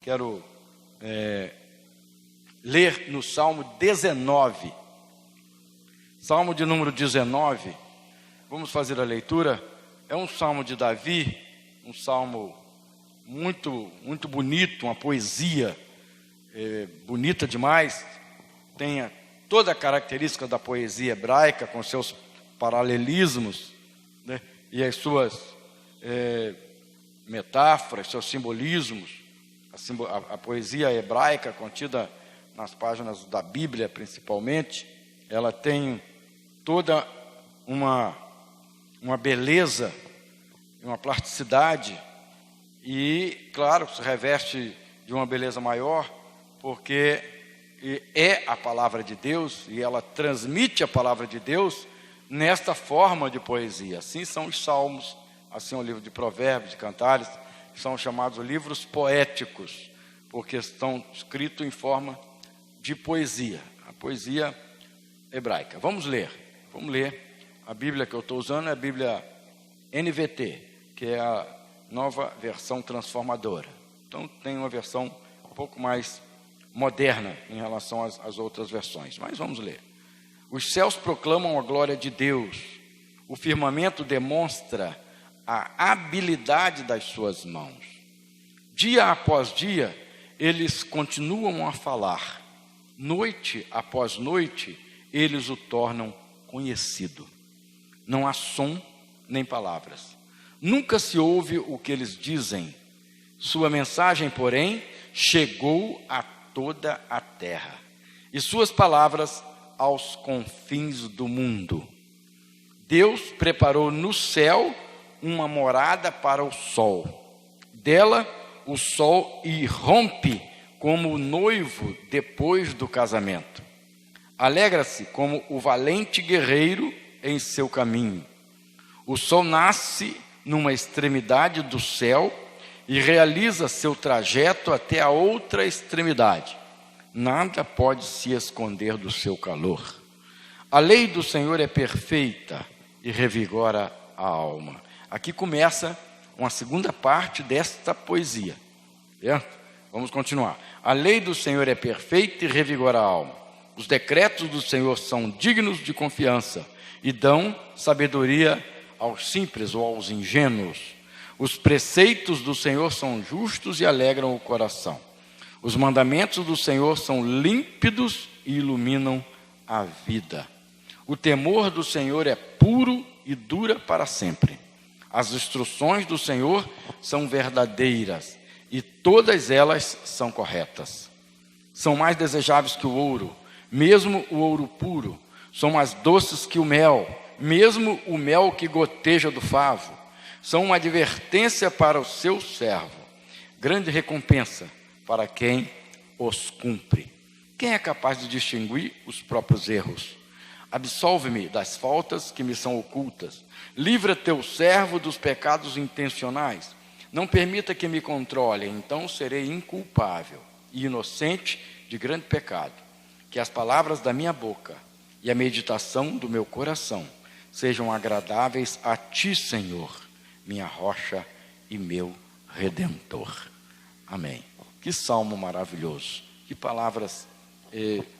Quero ler no Salmo 19. Salmo de número 19. Vamos fazer a leitura. É um salmo de Davi, um salmo muito bonito, uma poesia bonita demais. Tem toda a característica da poesia hebraica, com seus paralelismos, né? E as suas metáforas, seus simbolismos. A poesia hebraica contida nas páginas da Bíblia, principalmente, ela tem toda uma beleza, uma plasticidade e, claro, se reveste de uma beleza maior, porque é a palavra de Deus e ela transmite a palavra de Deus nesta forma de poesia. Assim são os salmos, assim é o livro de Provérbios, de Cantares, que são chamados livros poéticos, porque estão escritos em forma de poesia, a poesia hebraica. Vamos ler a Bíblia que eu estou usando, é a Bíblia NVT, que é a nova versão transformadora. Então tem uma versão um pouco mais moderna em relação às outras versões, mas vamos ler. Os céus proclamam a glória de Deus, o firmamento demonstra a habilidade das suas mãos. Dia após dia, eles continuam a falar. Noite após noite, eles o tornam conhecido. Não há som nem palavras. Nunca se ouve o que eles dizem. Sua mensagem, porém, chegou a toda a terra. E suas palavras aos confins do mundo. Deus preparou no céu uma morada para o sol. Dela, o sol irrompe como o noivo depois do casamento. Alegra-se como o valente guerreiro em seu caminho. O sol nasce numa extremidade do céu e realiza seu trajeto até a outra extremidade. Nada pode se esconder do seu calor. A lei do Senhor é perfeita e revigora a alma. Aqui começa uma segunda parte desta poesia. Certo? Vamos continuar. A lei do Senhor é perfeita e revigora a alma. Os decretos do Senhor são dignos de confiança e dão sabedoria aos simples ou aos ingênuos. Os preceitos do Senhor são justos e alegram o coração. Os mandamentos do Senhor são límpidos e iluminam a vida. O temor do Senhor é puro e dura para sempre. As instruções do Senhor são verdadeiras e todas elas são corretas. São mais desejáveis que o ouro, mesmo o ouro puro. São mais doces que o mel, mesmo o mel que goteja do favo. São uma advertência para o seu servo, grande recompensa para quem os cumpre. Quem é capaz de distinguir os próprios erros? Absolve-me das faltas que me são ocultas. Livra teu servo dos pecados intencionais. Não permita que me controle, então serei inculpável e inocente de grande pecado. Que as palavras da minha boca e a meditação do meu coração sejam agradáveis a ti, Senhor, minha rocha e meu redentor. Amém. Que salmo maravilhoso. Que palavras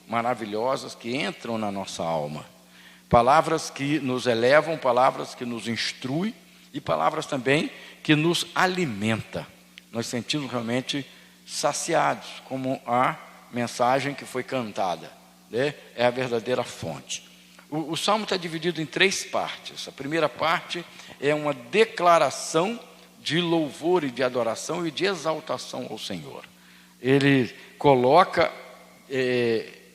maravilhosas que entram na nossa alma. Palavras que nos elevam, palavras que nos instruem e palavras também que nos alimenta. Nós sentimos realmente saciados, como a mensagem que foi cantada, né? É a verdadeira fonte. O salmo está dividido em 3 partes. A primeira parte é uma declaração de louvor e de adoração e de exaltação ao Senhor. Ele coloca,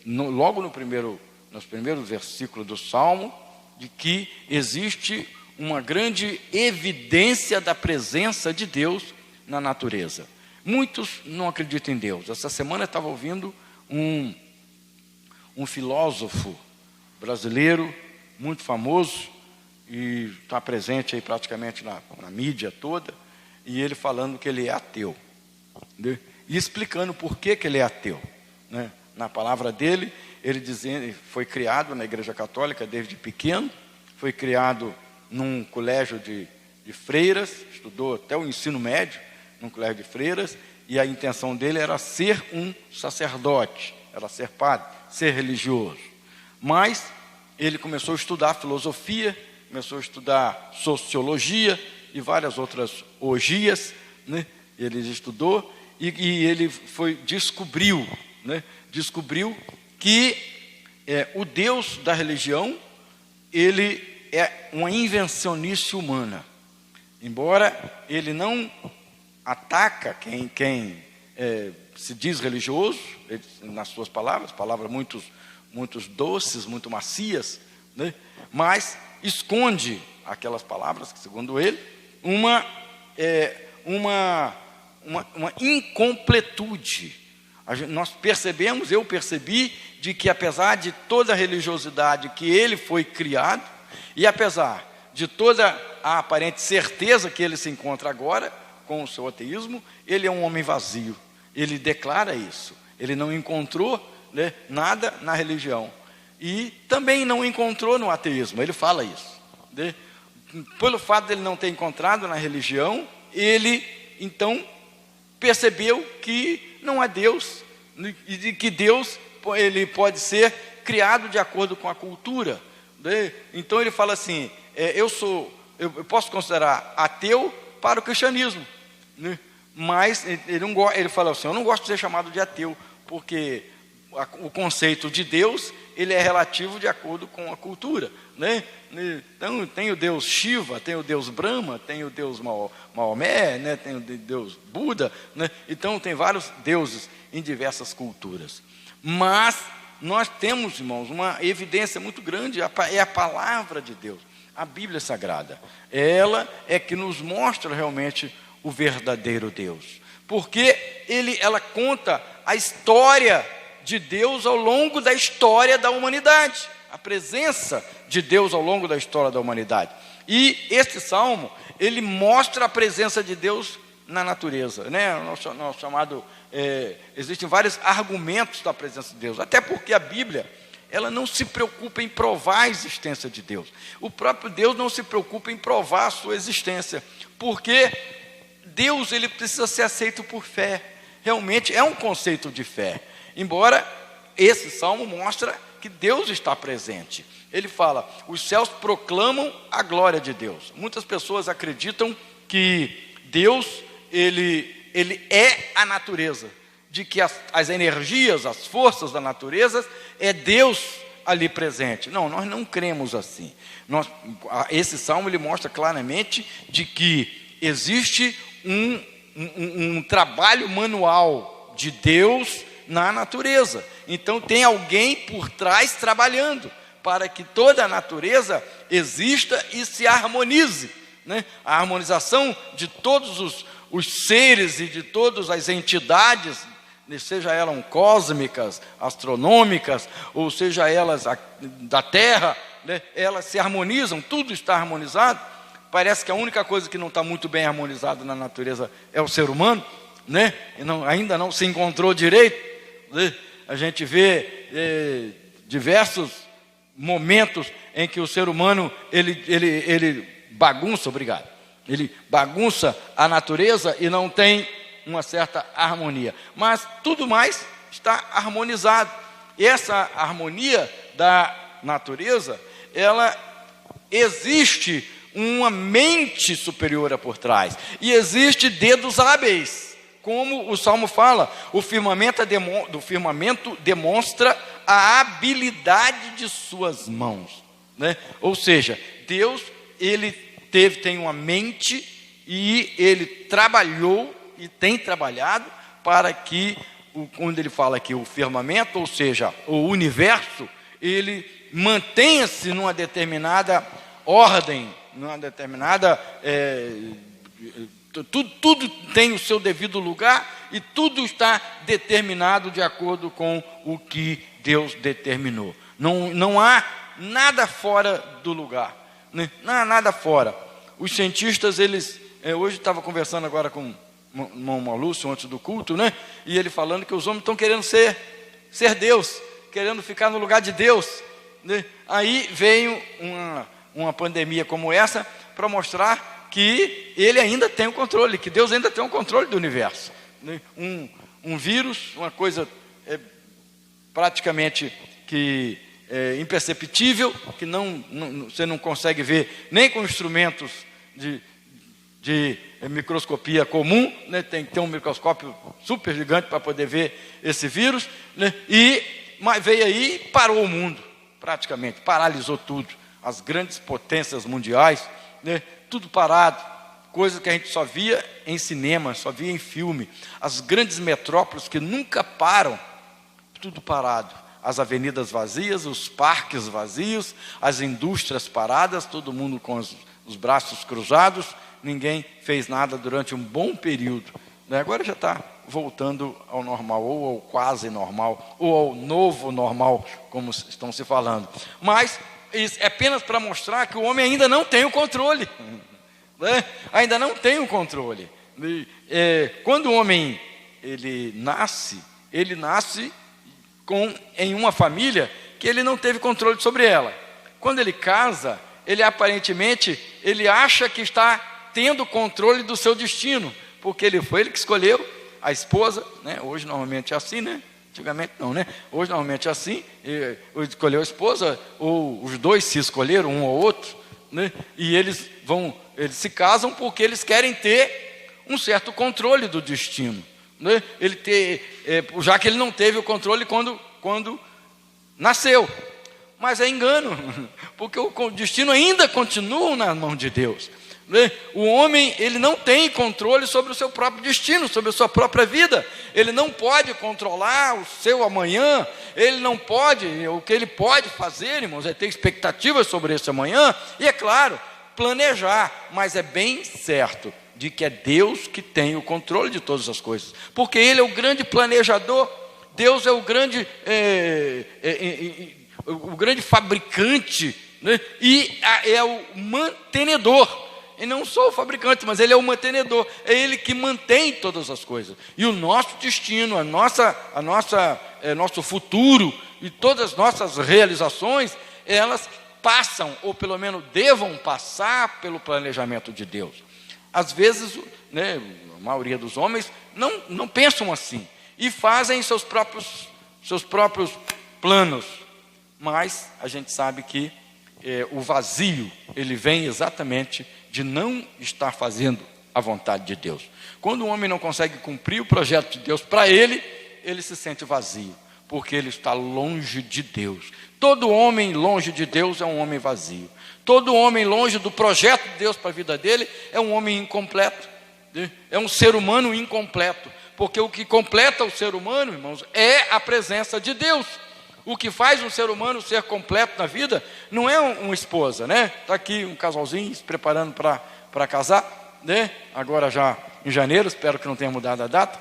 logo nos primeiros versículos do salmo, de que existe uma grande evidência da presença de Deus na natureza. Muitos não acreditam em Deus. Essa semana eu estava ouvindo um filósofo brasileiro muito famoso e está presente aí praticamente na mídia toda, e ele falando que ele é ateu, né? E explicando por que ele é ateu, né? Na palavra dele, ele dizendo, foi criado na Igreja Católica desde pequeno, foi criado num colégio de freiras, estudou até o ensino médio num colégio de freiras, e a intenção dele era ser um sacerdote, era ser padre, ser religioso. Mas ele começou a estudar filosofia, começou a estudar sociologia e várias outras orgias, né? Ele estudou e ele descobriu que o Deus da religião, ele é uma invencionice humana. Embora ele não ataca quem se diz religioso, nas suas palavras muito doces, muito macias, né? Mas esconde aquelas palavras que, segundo ele, uma incompletude. Eu percebi de que, apesar de toda a religiosidade que ele foi criado, e apesar de toda a aparente certeza que ele se encontra agora com o seu ateísmo, ele é um homem vazio. Ele declara isso. Ele não encontrou, né, nada na religião. E também não encontrou no ateísmo. Ele fala isso, né? Pelo fato de ele não ter encontrado na religião, ele, então, percebeu que não há Deus, e de que Deus ele pode ser criado de acordo com a cultura, né? Então ele fala assim, eu posso considerar ateu para o cristianismo, né? Mas ele fala assim, eu não gosto de ser chamado de ateu, porque o conceito de Deus, ele é relativo de acordo com a cultura, né? Então tem o Deus Shiva, tem o Deus Brahma, tem o Deus Maomé, né? Tem o Deus Buda, né? Então tem vários deuses em diversas culturas. Mas nós temos, irmãos, uma evidência muito grande, é a palavra de Deus, a Bíblia Sagrada. Ela é que nos mostra realmente o verdadeiro Deus, porque ela conta a história de Deus ao longo da história da humanidade, a presença de Deus ao longo da história da humanidade. E este salmo, ele mostra a presença de Deus na natureza, né? Nosso chamado, existem vários argumentos da presença de Deus, até porque a Bíblia, ela não se preocupa em provar a existência de Deus. O próprio Deus não se preocupa em provar a sua existência, porque Deus, ele precisa ser aceito por fé. Realmente é um conceito de fé. Embora esse salmo mostra que Deus está presente. Ele fala, os céus proclamam a glória de Deus. Muitas pessoas acreditam que Deus, ele é a natureza, de que as energias, as forças da natureza, é Deus ali presente. Não, nós não cremos assim. Esse salmo, ele mostra claramente de que existe um trabalho manual de Deus na natureza. Então tem alguém por trás trabalhando para que toda a natureza exista e se harmonize, né? A harmonização de todos os seres e de todas as entidades, seja elas cósmicas, astronômicas, ou seja elas da Terra, né? Elas se harmonizam, tudo está harmonizado. Parece que a única coisa que não está muito bem harmonizada na natureza é o ser humano, né? E ainda não se encontrou direito, né? A gente vê diversos momentos em que o ser humano ele bagunça, ele bagunça a natureza e não tem uma certa harmonia, mas tudo mais está harmonizado. E essa harmonia da natureza, ela existe uma mente superior por trás, e existe dedos hábeis, como o Salmo fala, o firmamento demonstra a habilidade de suas mãos, né? Ou seja, Deus, ele tem uma mente, e ele trabalhou e tem trabalhado para que, quando ele fala aqui o firmamento, ou seja, o universo, ele mantenha-se numa determinada ordem, numa determinada... Tudo tem o seu devido lugar, e tudo está determinado de acordo com o que Deus determinou. Não há nada fora do lugar, né? Não há nada fora. Os cientistas, hoje estava conversando agora com o irmão Malúcio antes do culto, né? E ele falando que os homens estão querendo ser Deus, querendo ficar no lugar de Deus, né? Aí veio uma pandemia como essa para mostrar que ele ainda tem o controle, que Deus ainda tem o controle do universo, né? Um vírus, uma coisa praticamente que imperceptível, que você não consegue ver nem com instrumentos de microscopia comum, né? Tem que ter um microscópio super gigante para poder ver esse vírus, né? Mas veio aí e parou o mundo, praticamente, paralisou tudo. As grandes potências mundiais, né? Tudo parado, coisa que a gente só via em cinema, só via em filme. As grandes metrópoles que nunca param, tudo parado. As avenidas vazias, os parques vazios, as indústrias paradas, todo mundo com os braços cruzados, ninguém fez nada durante um bom período. Agora já está voltando ao normal, ou ao quase normal, ou ao novo normal, como estão se falando. Mas isso é apenas para mostrar que o homem ainda não tem o controle, né? Ainda não tem o controle. Quando o homem ele nasce em uma família que ele não teve controle sobre ela. Quando ele casa, ele aparentemente acha que está tendo controle do seu destino, porque foi ele que escolheu a esposa, né? Hoje normalmente é assim, né? Antigamente não, né? Hoje normalmente é assim, escolheu a esposa, ou os dois se escolheram, um ou outro, né? E eles se casam porque eles querem ter um certo controle do destino, né? Já que ele não teve o controle quando nasceu. Mas é engano, porque o destino ainda continua nas mãos de Deus. O homem ele não tem controle sobre o seu próprio destino, sobre a sua própria vida. Ele não pode controlar o seu amanhã. Ele não pode, o que ele pode fazer, irmãos, é ter expectativas sobre esse amanhã. E é claro, planejar, mas é bem certo de que é Deus que tem o controle de todas as coisas, porque Ele é o grande planejador. Deus é o grande fabricante, né? E é o mantenedor. E não só o fabricante, mas Ele é o mantenedor. É Ele que mantém todas as coisas. E o nosso destino, nosso futuro e todas as nossas realizações, elas passam, ou pelo menos devam passar pelo planejamento de Deus. Às vezes, né, a maioria dos homens não pensam assim e fazem seus próprios planos. Mas a gente sabe que o vazio, ele vem exatamente de não estar fazendo a vontade de Deus. Quando o homem não consegue cumprir o projeto de Deus para ele se sente vazio, porque ele está longe de Deus. Todo homem longe de Deus é um homem vazio. Todo homem longe do projeto de Deus para a vida dele é um homem incompleto, né? É um ser humano incompleto, porque o que completa o ser humano, irmãos, é a presença de Deus. O que faz um ser humano ser completo na vida não é uma esposa, né? Está aqui um casalzinho se preparando para casar, né? Agora já em janeiro, espero que não tenha mudado a data,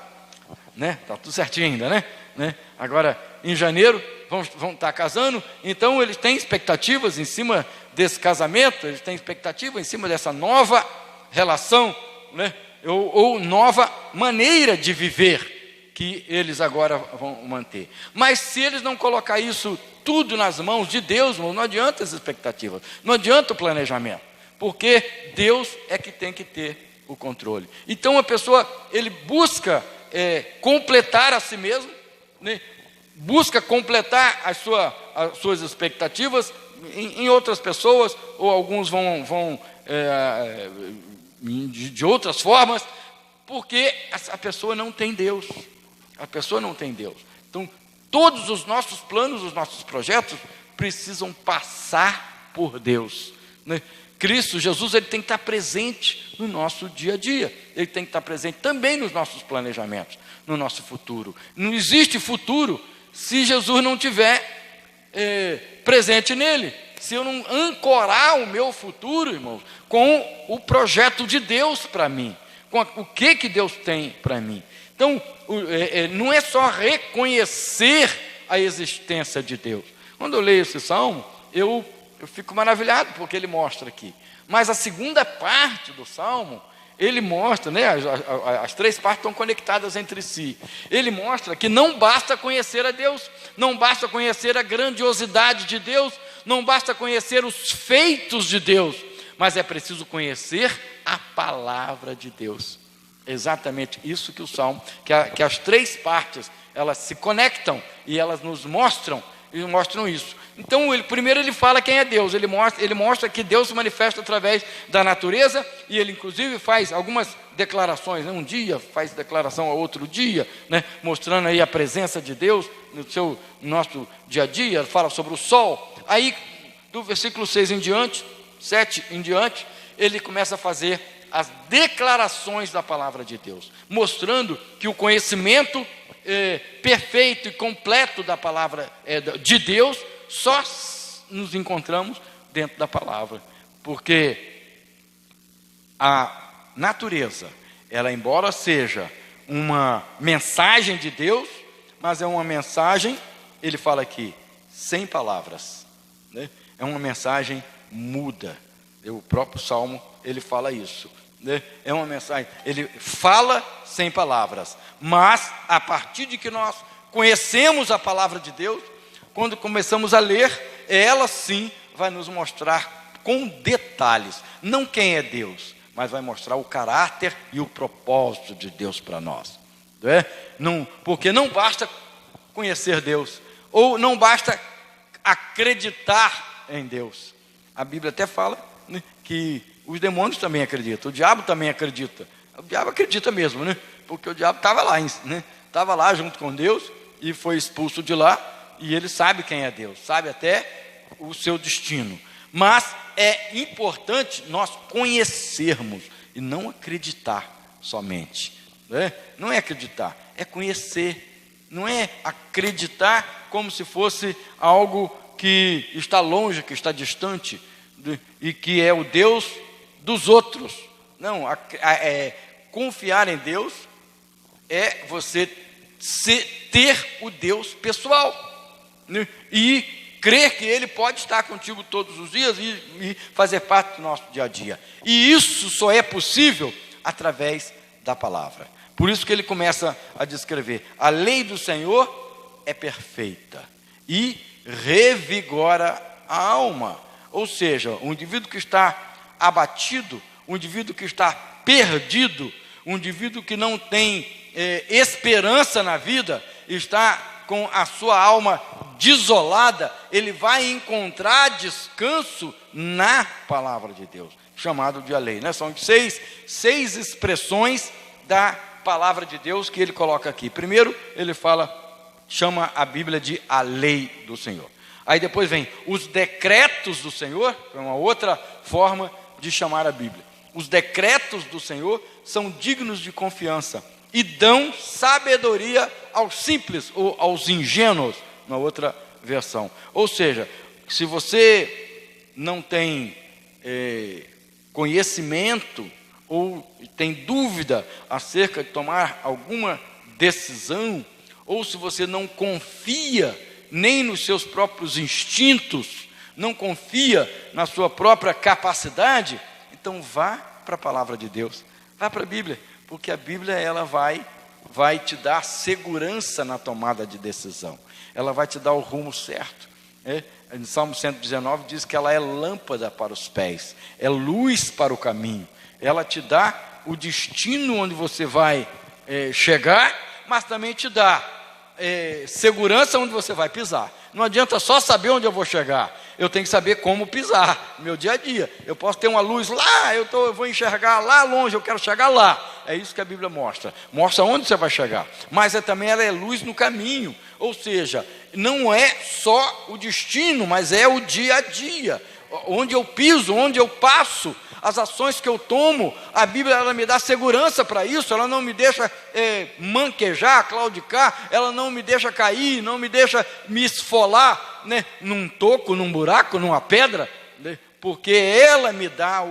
né? Está tudo certinho ainda, né? Agora em janeiro vão estar casando, então eles têm expectativas em cima desse casamento, eles têm expectativa em cima dessa nova relação, né? Ou nova maneira de viver que eles agora vão manter. Mas se eles não colocar isso tudo nas mãos de Deus, não adianta as expectativas, não adianta o planejamento, porque Deus é que tem que ter o controle. Então a pessoa, ele busca completar a si mesmo, né? Busca completar as suas expectativas em outras pessoas, ou alguns vão de outras formas, porque a pessoa não tem Deus. A pessoa não tem Deus. Então, todos os nossos planos, os nossos projetos precisam passar por Deus, né? Cristo, Jesus, ele tem que estar presente no nosso dia a dia. Ele tem que estar presente também nos nossos planejamentos, no nosso futuro. Não existe futuro se Jesus não estiver presente nele. Se eu não ancorar o meu futuro, irmãos, com o projeto de Deus para mim, com o que Deus tem para mim. Então, não é só reconhecer a existência de Deus. Quando eu leio esse salmo, eu fico maravilhado, porque ele mostra aqui. Mas a segunda parte do salmo, ele mostra, né, as três partes estão conectadas entre si. Ele mostra que não basta conhecer a Deus, não basta conhecer a grandiosidade de Deus, não basta conhecer os feitos de Deus, mas é preciso conhecer a palavra de Deus. Exatamente isso que o Salmo, que as três partes, elas se conectam e elas nos mostram isso. Então, primeiro ele fala quem é Deus, ele mostra que Deus se manifesta através da natureza, e ele inclusive faz algumas declarações, né? Um dia faz declaração a outro dia, né? Mostrando aí a presença de Deus no nosso dia a dia, fala sobre o sol. Aí, do versículo 6 em diante, 7 em diante, ele começa a fazer as declarações da palavra de Deus, mostrando que o conhecimento perfeito e completo da palavra de Deus só nos encontramos dentro da palavra, porque a natureza, ela embora seja uma mensagem de Deus, mas é uma mensagem, ele fala aqui, sem palavras, né? É uma mensagem muda. O próprio Salmo, ele fala isso, né? É uma mensagem, ele fala sem palavras, mas a partir de que nós conhecemos a palavra de Deus, quando começamos a ler, ela sim vai nos mostrar com detalhes, não quem é Deus, mas vai mostrar o caráter e o propósito de Deus para nós, né? Porque não basta conhecer Deus, ou não basta acreditar em Deus. A Bíblia até fala, né, que os demônios também acreditam, o diabo também acredita. O diabo acredita mesmo, né? Porque o diabo estava lá, né? Estava lá junto com Deus e foi expulso de lá, e ele sabe quem é Deus, sabe até o seu destino. Mas é importante nós conhecermos e não acreditar somente, né? Não é acreditar, é conhecer. Não é acreditar como se fosse algo que está longe, que está distante, e que é o Deus dos outros. Não, confiar em Deus é você ter o Deus pessoal, né? E crer que Ele pode estar contigo todos os dias e fazer parte do nosso dia a dia. E isso só é possível através da palavra. Por isso que ele começa a descrever: a lei do Senhor é perfeita e revigora a alma. Ou seja, o indivíduo que está abatido, o indivíduo que está perdido, o indivíduo que não tem esperança na vida, está com a sua alma desolada, ele vai encontrar descanso na palavra de Deus, chamado de a lei, né? São seis expressões da palavra de Deus que ele coloca aqui. Primeiro, ele chama a Bíblia de a lei do Senhor. Aí depois vem os decretos do Senhor, é uma outra forma de chamar a Bíblia. Os decretos do Senhor são dignos de confiança e dão sabedoria aos simples ou aos ingênuos, na outra versão. Ou seja, se você não tem conhecimento ou tem dúvida acerca de tomar alguma decisão, ou se você não confia nem nos seus próprios instintos, não confia na sua própria capacidade, então vá para a palavra de Deus, vá para a Bíblia, porque a Bíblia ela vai te dar segurança na tomada de decisão, ela vai te dar o rumo certo. Em Salmo 119 diz que ela é lâmpada para os pés, é luz para o caminho, ela te dá o destino onde você vai chegar, mas também te dá segurança onde você vai pisar. Não adianta só saber onde eu vou chegar, eu tenho que saber como pisar no meu dia a dia. Eu posso ter uma luz lá, eu vou enxergar lá longe, eu quero chegar lá. É isso que a Bíblia mostra onde você vai chegar, mas também ela é luz no caminho. Ou seja, não é só o destino, mas é o dia a dia, onde eu piso, onde eu passo, as ações que eu tomo. A Bíblia ela me dá segurança para isso, ela não me deixa manquejar, claudicar, ela não me deixa cair, não me deixa me esfolar, né, num toco, num buraco, numa pedra, né, porque ela me dá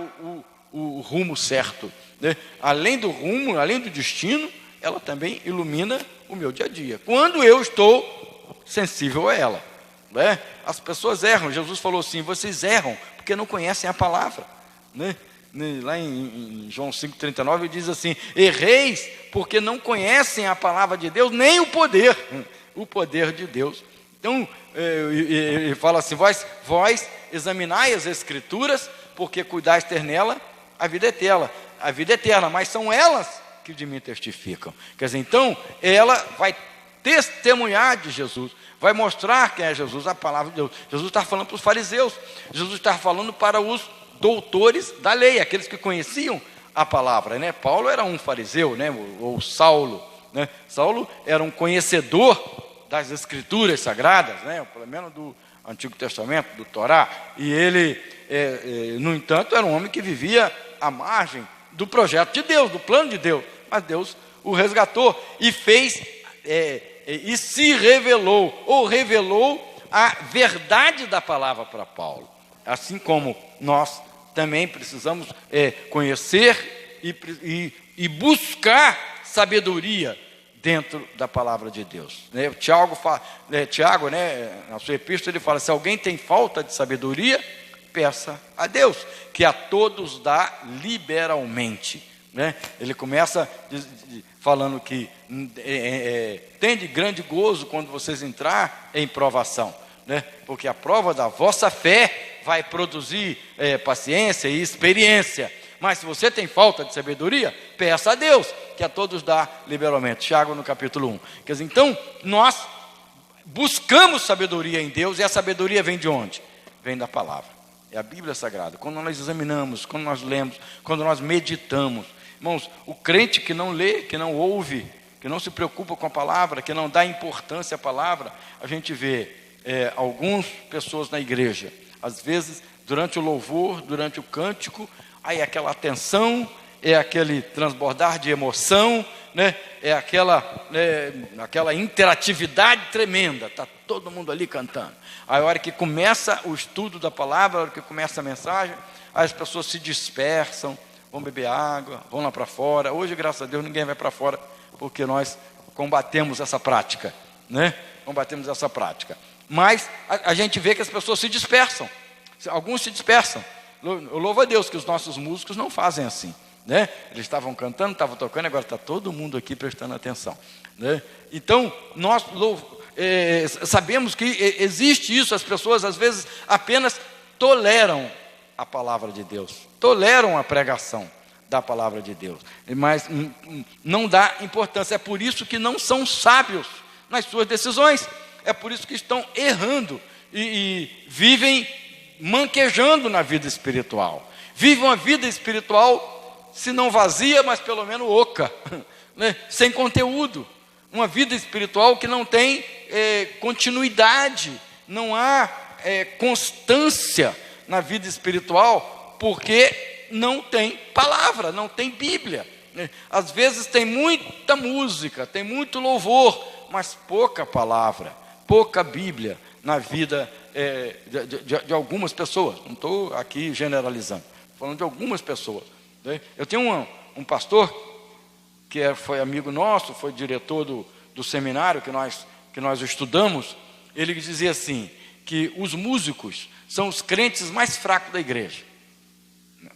o rumo certo, né? Além do rumo, além do destino, ela também ilumina o meu dia a dia, quando eu estou sensível a ela, né? As pessoas erram, Jesus falou assim: vocês erram porque não conhecem a palavra, né? Lá em João 5,39 ele diz assim: erreis porque não conhecem a palavra de Deus, nem o poder de Deus. Então ele fala assim: vós examinai as Escrituras, porque cuidais ter nela a vida eterna, mas são elas que de mim testificam. Quer dizer, então, ela vai testemunhar de Jesus, vai mostrar quem é Jesus, a palavra de Deus. Jesus está falando para os fariseus, Jesus está falando para os doutores da lei, aqueles que conheciam a palavra, né? Paulo era um fariseu, né? Ou Saulo, né? Saulo era um conhecedor das escrituras sagradas, né? Pelo menos do Antigo Testamento, do Torá, e ele, no entanto, era um homem que vivia à margem do projeto de Deus, do plano de Deus, mas Deus o resgatou e fez, e se revelou, ou revelou a verdade da palavra para Paulo, assim como nós também precisamos conhecer e buscar sabedoria dentro da palavra de Deus. Tiago, na sua epístola, ele fala: se alguém tem falta de sabedoria, peça a Deus, que a todos dá liberalmente. Ele começa falando que tem de grande gozo quando vocês entrar em provação, porque a prova da vossa fé vai produzir paciência e experiência. Mas se você tem falta de sabedoria, peça a Deus, que a todos dá liberalmente. Tiago, no capítulo 1. Quer dizer, então, nós buscamos sabedoria em Deus, e a sabedoria vem de onde? Vem da palavra. É a Bíblia Sagrada. Quando nós examinamos, quando nós lemos, quando nós meditamos. Irmãos, o crente que não lê, que não ouve, que não se preocupa com a palavra, que não dá importância à palavra, a gente vê algumas pessoas na igreja, às vezes, durante o louvor, durante o cântico, aí aquela atenção, aquele transbordar de emoção, aquela interatividade tremenda, está todo mundo ali cantando. Aí a hora que começa o estudo da palavra, a hora que começa a mensagem, aí as pessoas se dispersam, vão beber água, vão lá para fora. Hoje, graças a Deus, ninguém vai para fora, porque nós combatemos essa prática, combatemos essa prática. Mas a gente vê que as pessoas se dispersam, alguns se dispersam. Eu louvo a Deus que os nossos músicos não fazem assim, Eles estavam cantando, estavam tocando, agora está todo mundo aqui prestando atenção, Então, nós sabemos que existe isso. As pessoas, às vezes, apenas toleram a palavra de Deus, toleram a pregação da palavra de Deus, mas não dá importância. É por isso que não são sábios nas suas decisões, é por isso que estão errando e vivem manquejando na vida espiritual. Vive uma vida espiritual, se não vazia, mas pelo menos oca, sem conteúdo. Uma vida espiritual que não tem continuidade, não há constância na vida espiritual, porque não tem palavra, não tem Bíblia. Às vezes tem muita música, tem muito louvor, mas pouca palavra, pouca Bíblia na vida de algumas pessoas. Não estou aqui generalizando, estou falando de algumas pessoas. Eu tenho um pastor que foi amigo nosso, foi diretor do seminário que nós estudamos. Ele dizia assim, que os músicos são os crentes mais fracos da igreja,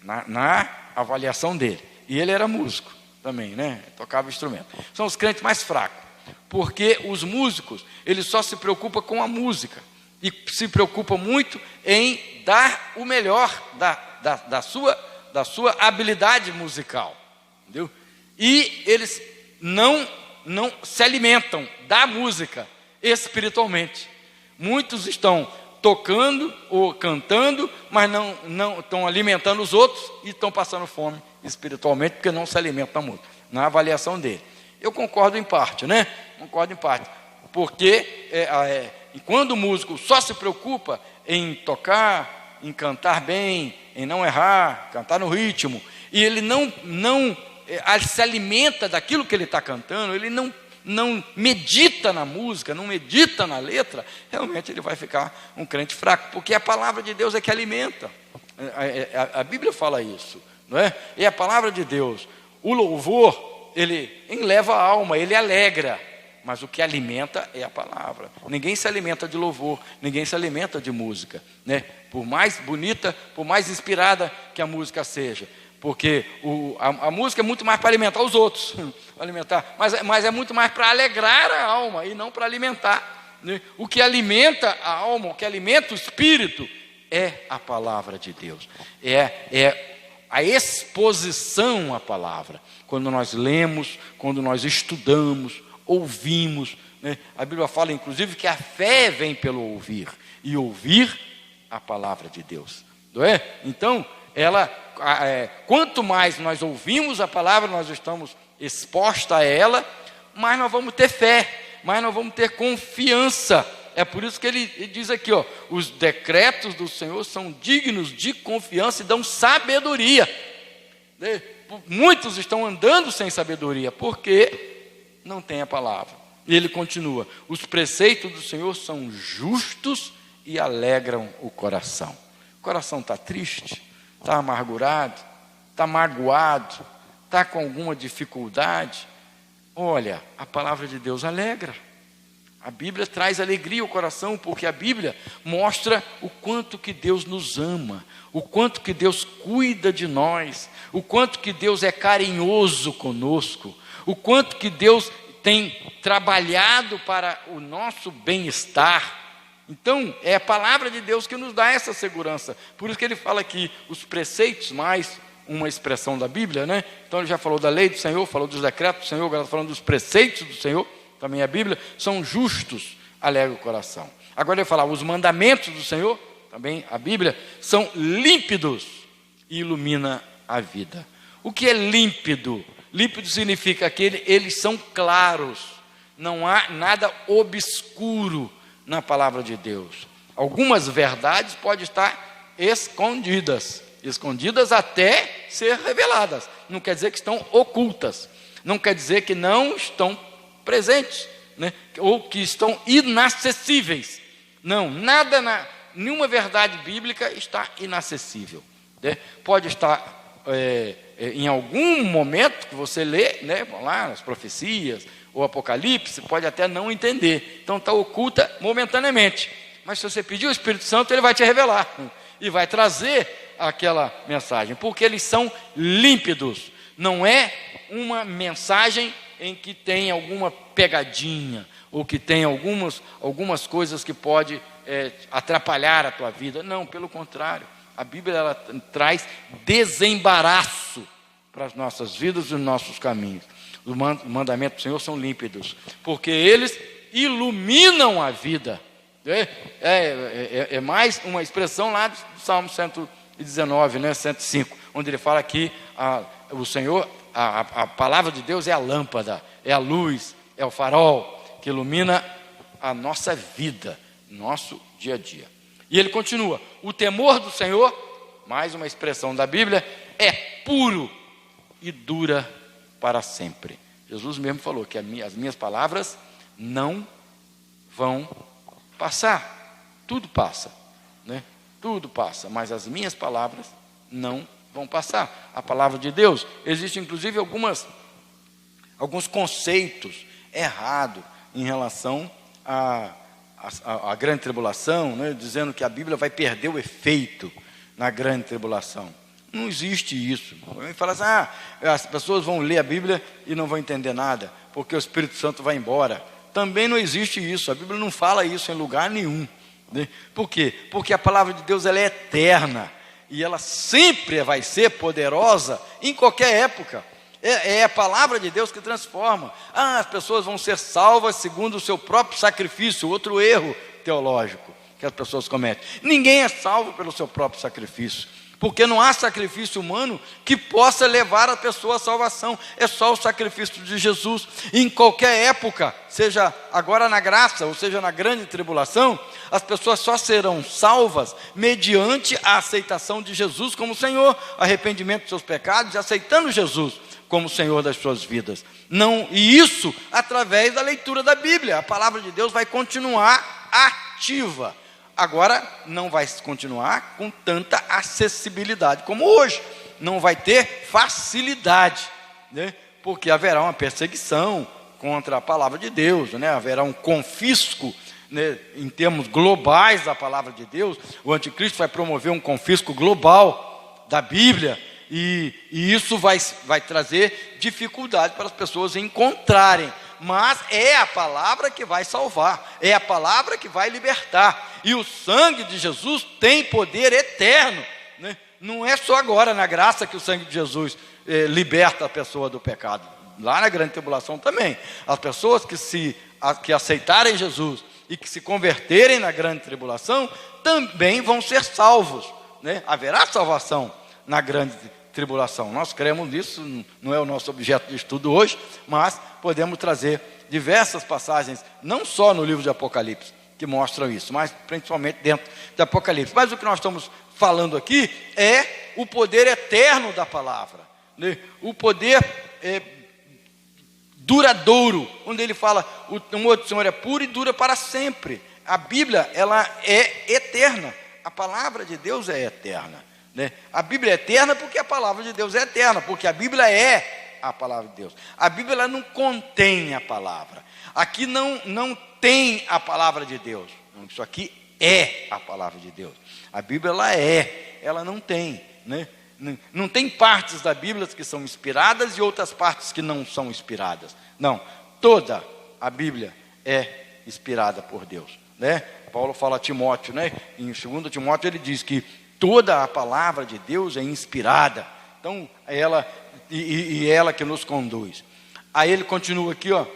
na avaliação dele. E ele era músico também, tocava instrumento. São os crentes mais fracos, porque os músicos, eles só se preocupam com a música, e se preocupam muito em dar o melhor da sua habilidade musical, entendeu? E eles não se alimentam da música espiritualmente. Muitos estão tocando ou cantando, mas não estão alimentando os outros e estão passando fome espiritualmente, porque não se alimentam muito, na avaliação dele. Eu concordo em parte, Concordo em parte, porque e quando o músico só se preocupa em tocar, em cantar bem, em não errar, cantar no ritmo, e ele não se alimenta daquilo que ele está cantando, ele não medita na música, não medita na letra, realmente ele vai ficar um crente fraco, porque a palavra de Deus é que alimenta. A Bíblia fala isso, E a palavra de Deus, o louvor, ele enleva a alma, ele alegra, mas o que alimenta é a palavra. Ninguém se alimenta de louvor, ninguém se alimenta de música, Por mais bonita, por mais inspirada que a música seja, porque a música é muito mais para alimentar os outros, mas é muito mais para alegrar a alma e não para alimentar. O que alimenta a alma, o que alimenta o espírito é a palavra de Deus, é a exposição à palavra. Quando nós lemos, quando nós estudamos, ouvimos, né? A Bíblia fala, inclusive, que a fé vem pelo ouvir, e ouvir a palavra de Deus, não é? Então, quanto mais nós ouvimos a palavra, nós estamos expostos a ela, mais nós vamos ter fé, mais nós vamos ter confiança. É por isso que ele diz aqui, ó, os decretos do Senhor são dignos de confiança e dão sabedoria. Muitos estão andando sem sabedoria, porque não tem a palavra. E ele continua, os preceitos do Senhor são justos e alegram o coração. O coração está triste, está amargurado, está magoado, está com alguma dificuldade. Olha, a palavra de Deus alegra. A Bíblia traz alegria ao coração, porque a Bíblia mostra o quanto que Deus nos ama, o quanto que Deus cuida de nós, o quanto que Deus é carinhoso conosco, o quanto que Deus tem trabalhado para o nosso bem-estar. Então, é a palavra de Deus que nos dá essa segurança. Por isso que ele fala aqui, os preceitos, mais uma expressão da Bíblia, né? Então ele já falou da lei do Senhor, falou dos decretos do Senhor, agora está falando dos preceitos do Senhor. Também a Bíblia, são justos, alegra o coração. Agora eu vou falar, os mandamentos do Senhor, também a Bíblia, são límpidos e ilumina a vida. O que é límpido? Límpido significa que eles são claros, não há nada obscuro na palavra de Deus. Algumas verdades podem estar escondidas até ser reveladas. Não quer dizer que estão ocultas, não quer dizer que não estão presentes, né? Ou que estão inacessíveis. Não, nenhuma verdade bíblica está inacessível, né? Pode estar em algum momento que você lê, né? Vamos lá, as profecias, o Apocalipse, pode até não entender, então está oculta momentaneamente, mas se você pedir o Espírito Santo, ele vai te revelar e vai trazer aquela mensagem, porque eles são límpidos. Não é uma mensagem em que tem alguma pegadinha, ou que tem algumas coisas que pode atrapalhar a tua vida. Não, pelo contrário, a Bíblia ela traz desembaraço para as nossas vidas e os nossos caminhos. Os mandamentos do Senhor são límpidos, porque eles iluminam a vida. É mais uma expressão lá do Salmo 119, né, 105, onde ele fala que o Senhor, a palavra de Deus é a lâmpada, é a luz, é o farol que ilumina a nossa vida, nosso dia a dia. E ele continua, o temor do Senhor, mais uma expressão da Bíblia, é puro e dura para sempre. Jesus mesmo falou que as minhas palavras não vão passar. Tudo passa, né? Tudo passa, mas as minhas palavras não vão passar. A palavra de Deus, existem inclusive alguns conceitos errados em relação à grande tribulação, né? Dizendo que a Bíblia vai perder o efeito na grande tribulação. Não existe isso. Ele fala assim, as pessoas vão ler a Bíblia e não vão entender nada, porque o Espírito Santo vai embora. Também não existe isso, a Bíblia não fala isso em lugar nenhum, né? Por quê? Porque a palavra de Deus ela é eterna, e ela sempre vai ser poderosa em qualquer época. É a palavra de Deus que transforma. As pessoas vão ser salvas segundo o seu próprio sacrifício, outro erro teológico que as pessoas cometem. Ninguém é salvo pelo seu próprio sacrifício, porque não há sacrifício humano que possa levar a pessoa à salvação. É só o sacrifício de Jesus. Em qualquer época, seja agora na graça, ou seja na grande tribulação, as pessoas só serão salvas mediante a aceitação de Jesus como Senhor, arrependimento dos seus pecados e aceitando Jesus como Senhor das suas vidas. Não, e isso através da leitura da Bíblia. A palavra de Deus vai continuar ativa. Agora não vai continuar com tanta acessibilidade como hoje. Não vai ter facilidade, né? Porque haverá uma perseguição contra a palavra de Deus, né? Haverá um confisco, né? Em termos globais da palavra de Deus. O anticristo vai promover um confisco global da Bíblia. E isso vai trazer dificuldade para as pessoas encontrarem. Mas é a palavra que vai salvar, é a palavra que vai libertar. E o sangue de Jesus tem poder eterno né? Não é só agora na graça que o sangue de Jesus liberta a pessoa do pecado. Lá na grande tribulação também. As pessoas que aceitarem Jesus e que se converterem na grande tribulação também vão ser salvos, né? Haverá salvação na grande tribulação. Nós cremos nisso, não é o nosso objeto de estudo hoje, mas podemos trazer diversas passagens, não só no livro de Apocalipse, que mostram isso, mas principalmente dentro do Apocalipse. Mas o que nós estamos falando aqui é o poder eterno da palavra, né? O poder duradouro, onde ele fala, o amor do Senhor é puro e dura para sempre. A Bíblia, ela é eterna, a palavra de Deus é eterna, né? A Bíblia é eterna porque a palavra de Deus é eterna, porque a Bíblia é a palavra de Deus. A Bíblia, ela não contém a palavra. Aqui não tem a palavra de Deus. Isso aqui é a palavra de Deus. A Bíblia, ela não tem, né? Não tem partes da Bíblia que são inspiradas e outras partes que não são inspiradas. Não, toda a Bíblia é inspirada por Deus, né? Paulo fala a Timóteo, né? Em 2 Timóteo ele diz que toda a palavra de Deus é inspirada. Então, ela que nos conduz. Aí ele continua aqui, ó,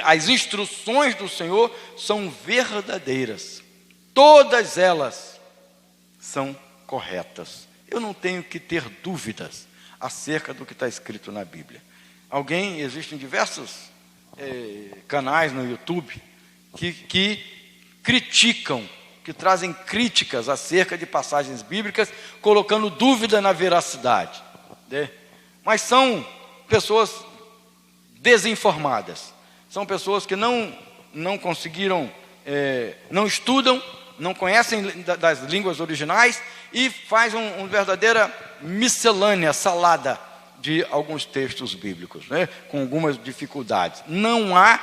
as instruções do Senhor são verdadeiras. Todas elas são corretas. Eu não tenho que ter dúvidas acerca do que está escrito na Bíblia. Existem diversos canais no YouTube que criticam, que trazem críticas acerca de passagens bíblicas, colocando dúvida na veracidade, né? Mas são pessoas desinformadas, são pessoas que não conseguiram, não estudam, não conhecem das línguas originais e faz uma verdadeira miscelânea, salada de alguns textos bíblicos, né? Com algumas dificuldades. Não há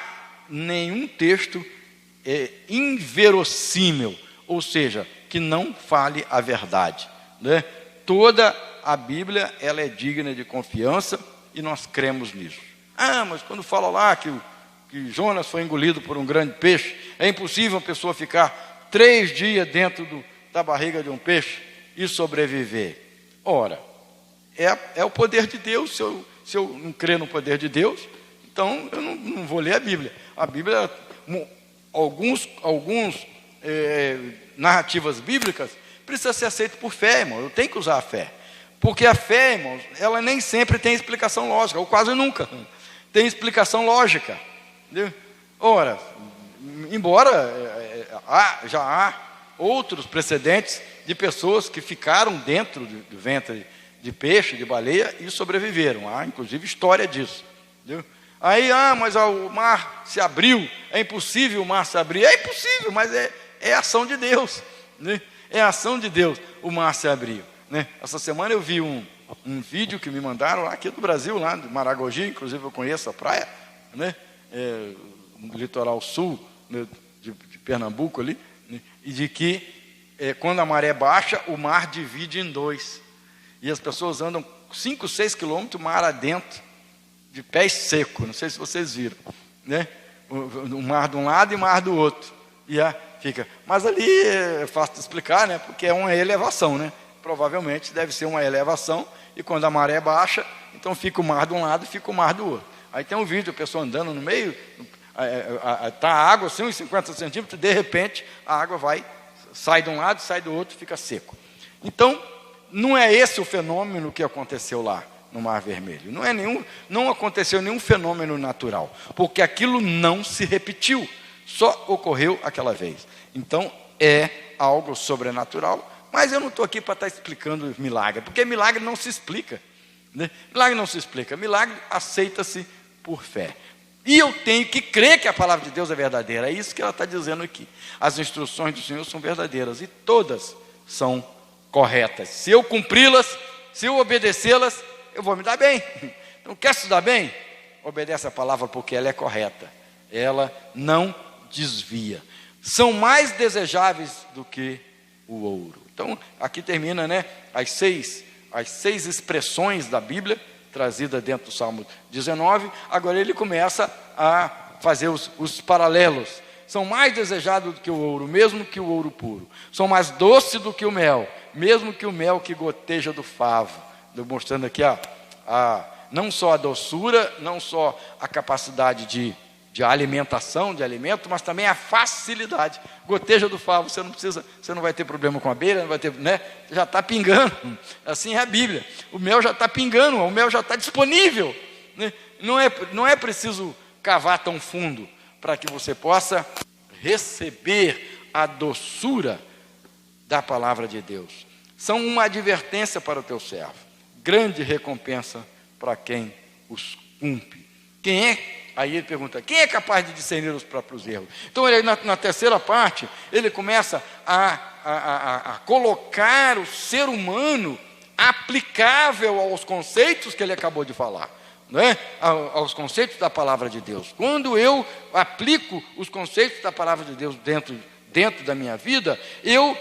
nenhum texto inverossímil, ou seja, que não fale a verdade, né? Toda a Bíblia, ela é digna de confiança e nós cremos nisso. Mas quando fala lá que Jonas foi engolido por um grande peixe, é impossível uma pessoa ficar 3 dias dentro da barriga de um peixe e sobreviver. Ora, é o poder de Deus. Se eu não crer no poder de Deus, então eu não vou ler a Bíblia. A Bíblia, alguns narrativas bíblicas precisam ser aceitas por fé, irmão. Eu tenho que usar a fé. Porque a fé, irmãos, ela nem sempre tem explicação lógica, ou quase nunca tem explicação lógica. Entendeu? Ora, embora já há outros precedentes de pessoas que ficaram dentro do ventre de peixe, de baleia, e sobreviveram. Há, inclusive, história disso. Entendeu? Aí, mas o mar se abriu, é impossível o mar se abrir. É impossível, mas é ação de Deus, né? É ação de Deus o mar se abrir, né? Essa semana eu vi um vídeo que me mandaram lá aqui do Brasil, lá de Maragogi, inclusive eu conheço a praia, né? No litoral sul, né, de Pernambuco ali, né? E de que quando a maré baixa, o mar divide em 2. E as pessoas andam 5, 6 quilômetros mar adentro, de pés secos. Não sei se vocês viram, né? O mar de um lado e o mar do outro. E fica. Mas ali é fácil de explicar, né? Porque é uma elevação, né? Provavelmente deve ser uma elevação. E quando a maré baixa, então fica o mar de um lado e fica o mar do outro. Aí tem um vídeo, a pessoa andando no meio, está a água assim, uns 50 centímetros, de repente a água sai de um lado, sai do outro, fica seco. Então, não é esse o fenômeno que aconteceu lá no Mar Vermelho. Não aconteceu nenhum fenômeno natural, porque aquilo não se repetiu, só ocorreu aquela vez. Então, é algo sobrenatural, mas eu não estou aqui para estar explicando milagre, porque milagre não se explica, né? Milagre não se explica, milagre aceita-se por fé. E eu tenho que crer que a palavra de Deus é verdadeira. É isso que ela está dizendo aqui. As instruções do Senhor são verdadeiras e todas são corretas. Se eu cumpri-las, se eu obedecê-las, eu vou me dar bem. Então, quer se dar bem? Obedece a palavra porque ela é correta. Ela não desvia. São mais desejáveis do que o ouro. Então, aqui termina, né, as seis expressões da Bíblia, trazida dentro do Salmo 19, agora ele começa a fazer os paralelos. São mais desejados do que o ouro, mesmo que o ouro puro. São mais doces do que o mel, mesmo que o mel que goteja do favo, mostrando aqui não só a doçura, não só a capacidade de alimentação, de alimento, mas também a facilidade. Goteja do favo, você não vai ter problema com a abelha, não vai ter, né? Já está pingando. Assim é a Bíblia. O mel já está pingando, o mel já está disponível, né? Não é preciso cavar tão fundo para que você possa receber a doçura da palavra de Deus. São uma advertência para o teu servo, grande recompensa para quem os cumpre. Aí ele pergunta, quem é capaz de discernir os próprios erros? Então, ele, na terceira parte, ele começa a colocar o ser humano aplicável aos conceitos que ele acabou de falar, não é? Aos conceitos da palavra de Deus. Quando eu aplico os conceitos da palavra de Deus dentro da minha vida, eu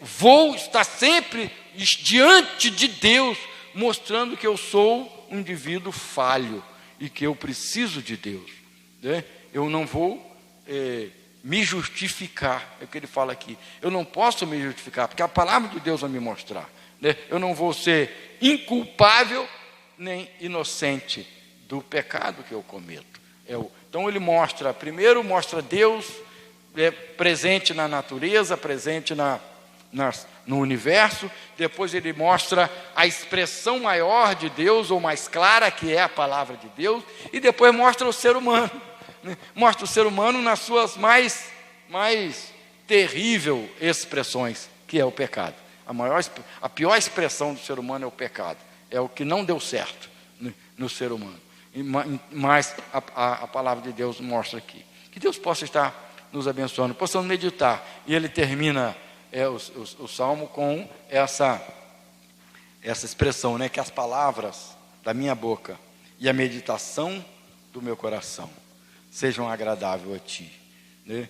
vou estar sempre diante de Deus, mostrando que eu sou um indivíduo falho e que eu preciso de Deus, né? Eu não vou me justificar, é o que ele fala aqui. Eu não posso me justificar, porque a palavra de Deus vai me mostrar, né? Eu não vou ser inculpável nem inocente do pecado que eu cometo. Então ele primeiro mostra Deus presente na natureza, presente no universo. Depois ele mostra a expressão maior de Deus, ou mais clara, que é a palavra de Deus. E depois mostra o ser humano, né? Mostra o ser humano nas suas mais terríveis expressões, que é o pecado. A pior expressão do ser humano é o pecado. É o que não deu certo, né, no ser humano. Mas a palavra de Deus mostra aqui. Que Deus possa estar nos abençoando, possamos meditar. E ele termina o Salmo com essa expressão, né? Que as palavras da minha boca e a meditação do meu coração sejam agradáveis a ti, né?